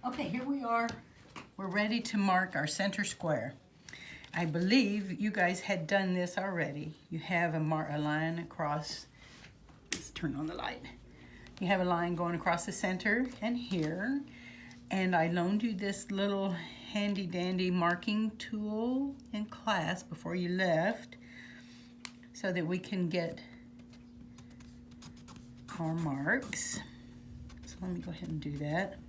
Okay, here we are. We're ready to mark our center square. I believe you guys had done this already. You have a line across, let's turn on the light. You have a line going across the center and here. And I loaned you this little handy dandy marking tool in class before you left so that we can get our marks. So let me go ahead and do that.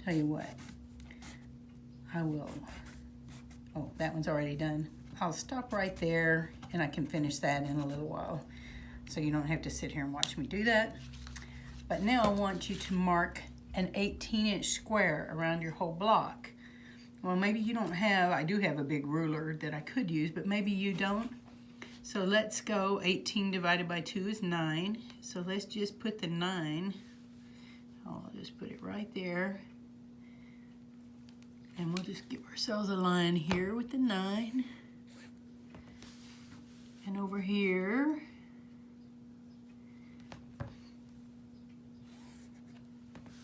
Tell you what, I will, oh, that one's already done. I'll stop right there and I can finish that in a little while. So you don't have to sit here and watch me do that. But now I want you to mark an 18-inch square around your whole block. Well, maybe you don't have, I do have a big ruler that I could use, but maybe you don't. So let's go, 18 divided by 2 is 9. So let's just put the 9, I'll just put it right there. And we'll just give ourselves a line here with the 9. And over here.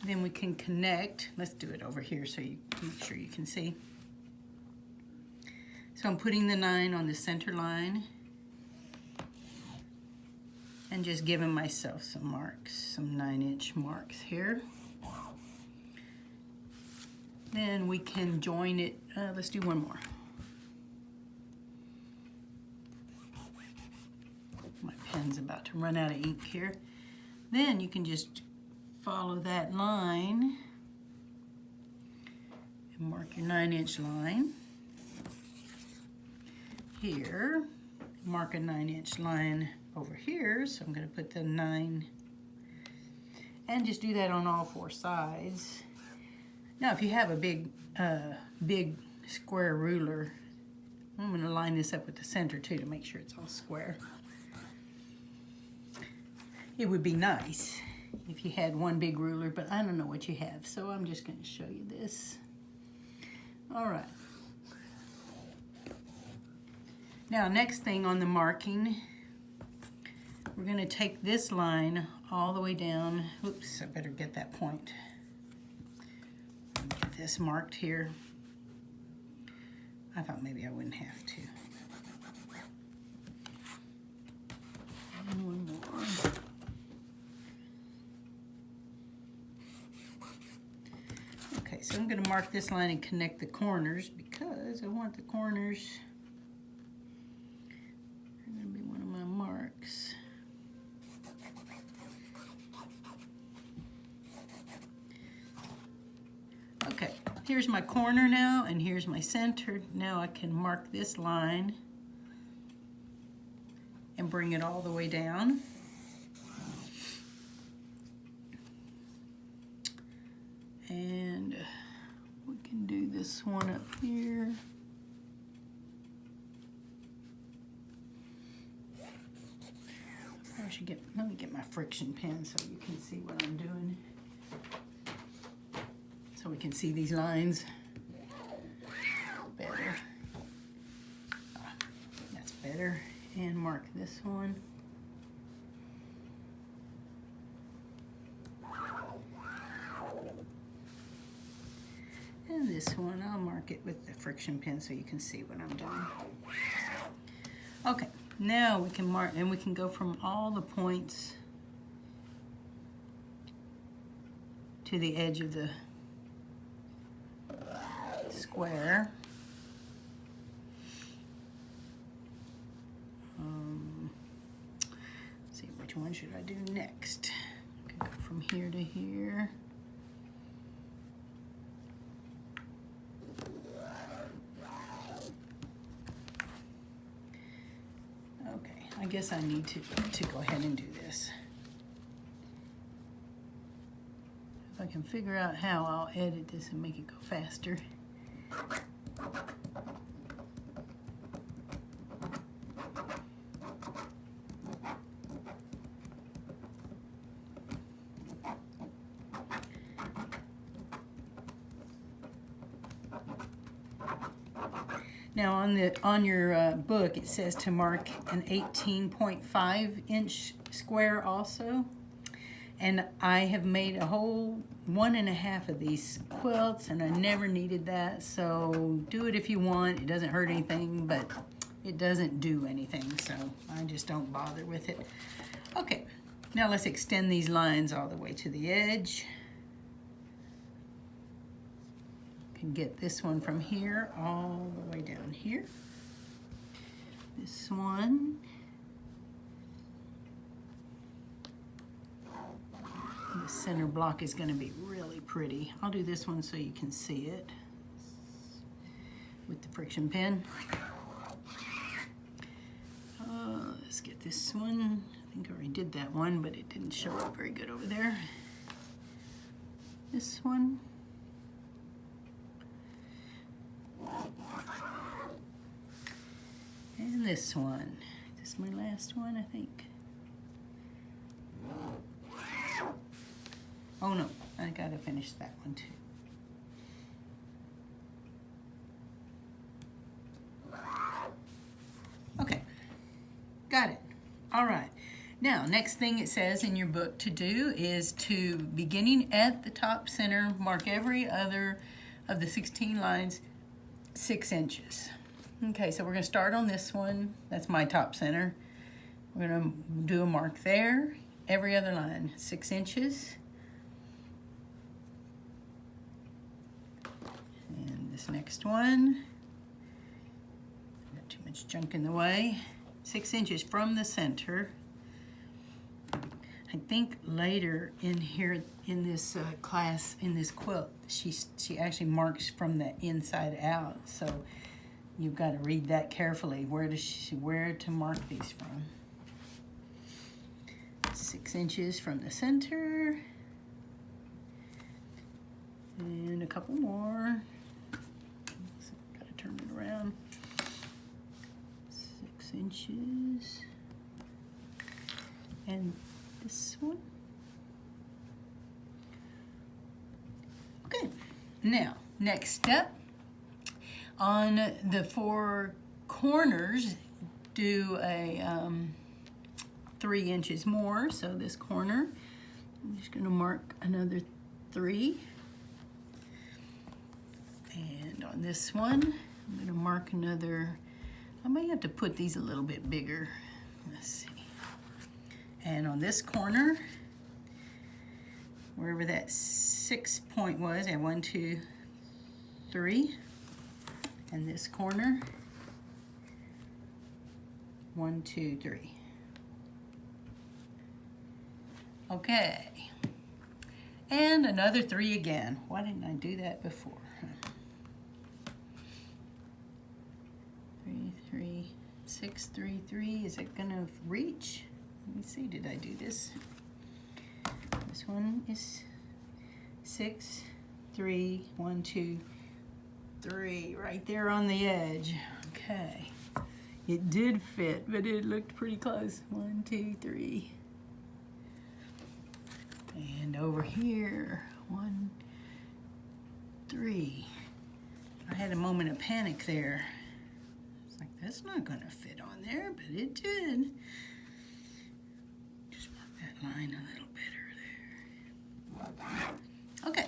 Then we can connect. Let's do it over here so you make sure you can see. So I'm putting the 9 on the center line. And just giving myself some marks, some 9-inch marks here. Then we can join it, let's do one more. My pen's about to run out of ink here. Then you can just follow that line and mark your 9-inch line. Here, mark a 9-inch line over here, so I'm going to put the 9 and just do that on all 4 sides. Now if you have a big square ruler, I'm going to line this up with the center too to make sure it's all square. It would be nice if you had one big ruler, but I don't know what you have, so I'm just going to show you this. All right. Now next thing on the marking, we're going to take this line all the way down. Oops, I better get that point. Get this marked here. I thought maybe I wouldn't have to. And one more. Okay, so I'm going to mark this line and connect the corners because I want the corners. They're going to be one of my marks. Okay, here's my corner now, and here's my center. Now I can mark this line and bring it all the way down. And we can do this one up here. I should let me get my friction pen so you can see what I'm doing. So we can see these lines better. That's better. And mark this one. And this one, I'll mark it with the friction pen so you can see what I'm doing. Okay, now we can mark, and we can go from all the points to the edge of the square. Let's see, which one should I do next? I can go from here to here. Okay, I guess I need to go ahead and do this. If I can figure out how, I'll edit this and make it go faster. Now on your book it says to mark an 18.5 inch square also. And I have made a whole 1.5 of these quilts, and I never needed that, so do it if you want. It doesn't hurt anything, but it doesn't do anything, so I just don't bother with it. Okay, now let's extend these lines all the way to the edge. Can get this one from here all the way down here. This one. The center block is going to be really pretty. I'll do this one so you can see it with the friction pen. Let's get this one. I think I already did that one, but it didn't show up very good over there. This one. And this one. This is my last one, I think. Oh no, I gotta finish that one too. Okay, got it. All right. Now, next thing it says in your book to do is to, beginning at the top center, mark every other of the 16 lines 6 inches. Okay, so we're gonna start on this one. That's my top center. We're gonna do a mark there. Every other line, 6 inches. And this next one, got too much junk in the way. 6 inches from the center. I think later in here in this class, in this quilt, she actually marks from the inside out. So you've got to read that carefully. Where to mark these from? 6 inches from the center. And a couple more. So gotta turn it around. 6 inches. And this one. Okay, now, next step. On the 4 corners, do a 3 inches more. So this corner, I'm just gonna mark another 3. And on this one, I'm gonna mark another, I may have to put these a little bit bigger. Let's see. And on this corner, wherever that 6 point was, I have 1, 2, 3. And this corner, 1, 2, 3. Okay. And another 3 again. Why didn't I do that before? 3, 3, 6, 3, 3. Is it gonna reach? Let me see, did I do this? This one is 6, 3, 1, 2, 3, right there on the edge. Okay. It did fit, but it looked pretty close. 1, 2, 3. And over here, 1, 3. I had a moment of panic there. It's like, that's not gonna fit on there, but it did. Just mark that line a little better there. Okay,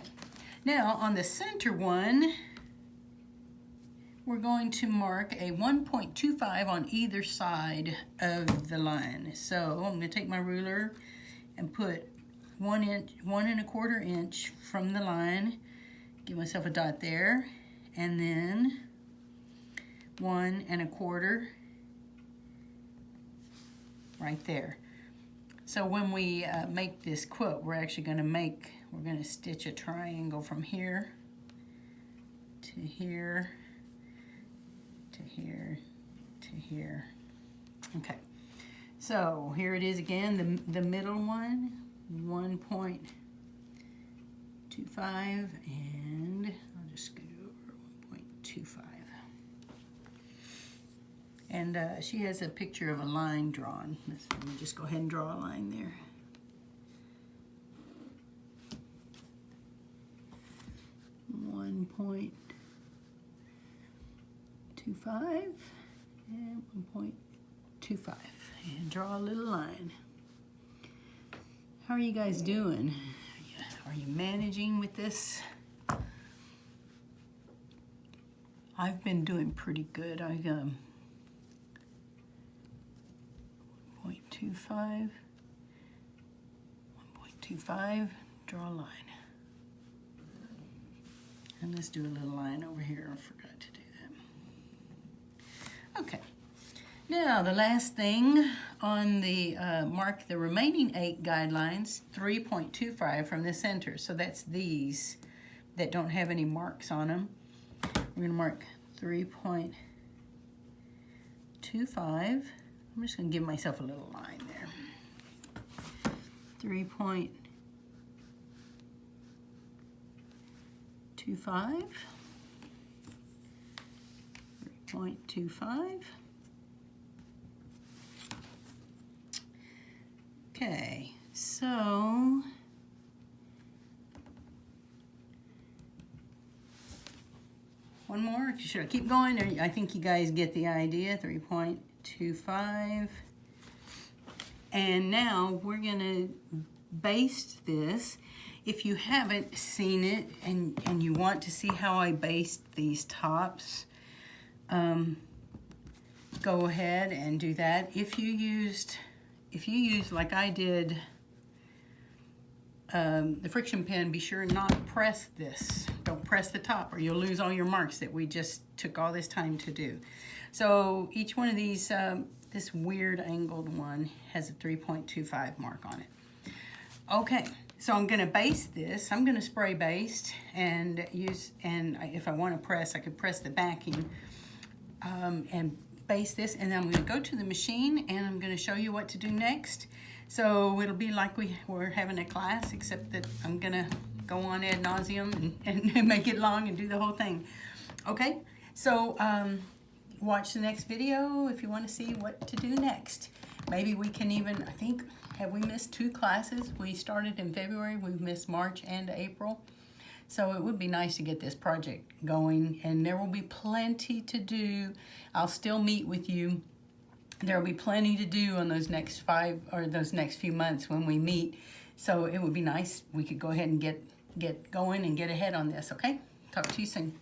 now on the center one, we're going to mark a 1.25 on either side of the line. So I'm gonna take my ruler and put 1 1¼ inch from the line, give myself a dot there, and then 1 1/4 right there. So when we make this quilt, we're actually we're gonna stitch a triangle from here to here to here to here. Okay, so here it is again, the middle one, 1.25, and I'll just scoot over 1.25. And she has a picture of a line drawn. Let me just go ahead and draw a line there. .25 and 1.25, and draw a little line. How are you guys doing? Are you managing with this? I've been doing pretty good. I 1.25, 1.25, draw a line. And let's do a little line over here. I forgot to do that. Okay. Now the last thing on the mark the remaining 8 guidelines, 3.25 from the center. So that's these that don't have any marks on them. We're going to mark 3.25. I'm just going to give myself a little line there. 3.25. 3.25. Okay, so one more. Should I keep going? Or I think you guys get the idea. 3.25. And now we're gonna baste this. If you haven't seen it and you want to see how I baste these tops, go ahead and do that. If you use like I did the friction pen, be sure not to press this. Don't press the top or you'll lose all your marks that we just took all this time to do. So each one of these, this weird angled one has a 3.25 mark on it. Okay, so I'm gonna baste this. I'm gonna spray baste and if I wanna press, I could press the backing and baste this, and then I'm gonna go to the machine and I'm gonna show you what to do next. So it'll be like we're having a class, except that I'm gonna go on ad nauseum and make it long and do the whole thing. Okay, so watch the next video if you want to see what to do next. Maybe we can even, I think, have we missed 2 classes? We started in February, we've missed March and April. So it would be nice to get this project going, and there will be plenty to do. I'll still meet with you. There will be plenty to do on those next few months when we meet. So it would be nice we could go ahead and get going and get ahead on this, okay? Talk to you soon.